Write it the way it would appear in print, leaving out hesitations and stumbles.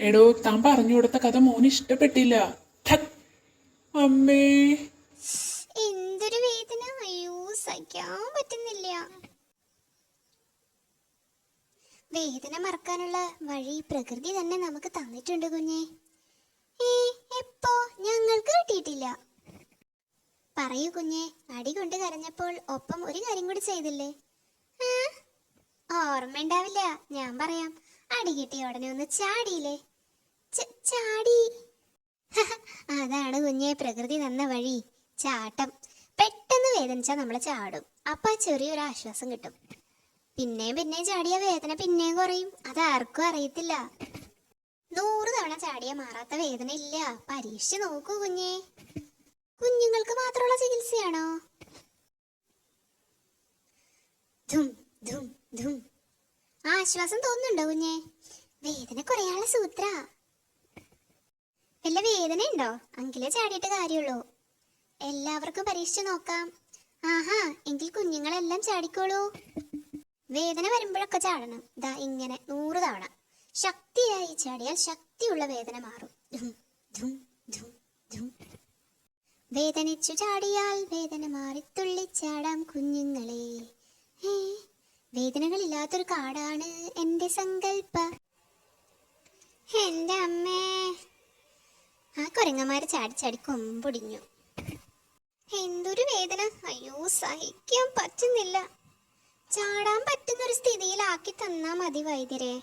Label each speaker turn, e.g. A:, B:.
A: എടോ താൻ പറഞ്ഞു കൊടുത്ത കഥ മോന് ഇഷ്ടപ്പെട്ടില്ല. അമ്മേ,
B: എന്തൊരു വേദന! അയ്യോ, സഹിക്കാൻ പറ്റുന്നില്ല. വേദന മറക്കാനുള്ള വഴി പ്രകൃതി തന്നെ നമുക്ക് തന്നിട്ടുണ്ട് കുഞ്ഞെ. എപ്പോ? ഞങ്ങൾക്ക് കിട്ടിയിട്ടില്ല. പറയൂ കുഞ്ഞെ, അടി കൊണ്ട് കരഞ്ഞപ്പോൾ ഒപ്പം ഒരു കാര്യം കൂടി ചെയ്തില്ലേ? ഓർമ്മയുണ്ടാവില്ല, ഞാൻ പറയാം. അടി കിട്ടിയ ഉടനെ ഒന്ന് ചാടിയില്ലേ? ചാടി. അതാണ് കുഞ്ഞെ പ്രകൃതി തന്ന വഴി, ചാട്ടം. പെട്ടെന്ന് വേദനിച്ചാൽ നമ്മൾ ചാടും. അപ്പൊ ചെറിയൊരു ആശ്വാസം കിട്ടും. പിന്നെയും ചാടിയ വേദന പിന്നെയും കുറയും. അതാർക്കും അറിയത്തില്ല. 100 തവണ ചാടിയ മാറാത്ത വേദന ഇല്ല. പരീക്ഷിച്ച് നോക്കൂ കുഞ്ഞെ. കുഞ്ഞുങ്ങൾക്ക് മാത്രമുള്ള ചികിത്സയാണോ? ആശ്വാസം തോന്നുന്നുണ്ടോ കുഞ്ഞെ? വേദന കുറയാനുള്ള സൂത്ര. വല്ല വേദന ഉണ്ടോ? അങ്കിലേ ചാടിയിട്ട് കാര്യമുള്ളൂ. എല്ലാവർക്കും പരീക്ഷിച്ച് നോക്കാം. ആഹാ, എങ്കിൽ കുഞ്ഞുങ്ങളെല്ലാം ചാടിക്കോളൂ. വേദന വരുമ്പോഴൊക്കെ ചാടണം. ദാ ഇങ്ങനെ 100 തവണ ശക്തിയായി ചാടിയാൽ ശക്തിയുള്ള വേദന മാറും. വേദനിച്ചു ചാടിയാൽ വേദന മാറി തുള്ളിച്ചാടാം കുഞ്ഞുങ്ങളെ. വേദനകളില്ലാത്തൊരു കാടാണ് എന്റെ സങ്കല്പ. എന്റെ അമ്മേ, ആ കുരങ്ങന്മാര് ചാടി ചാടി കൊമ്പൊടിഞ്ഞു. എന്തൊരു വേദന! അയ്യോ, സഹിക്കാൻ പറ്റുന്നില്ല. ചാടാൻ പറ്റുന്നൊരു സ്ഥിതിയിലാക്കി തന്നാ മതി വൈദ്യരെ.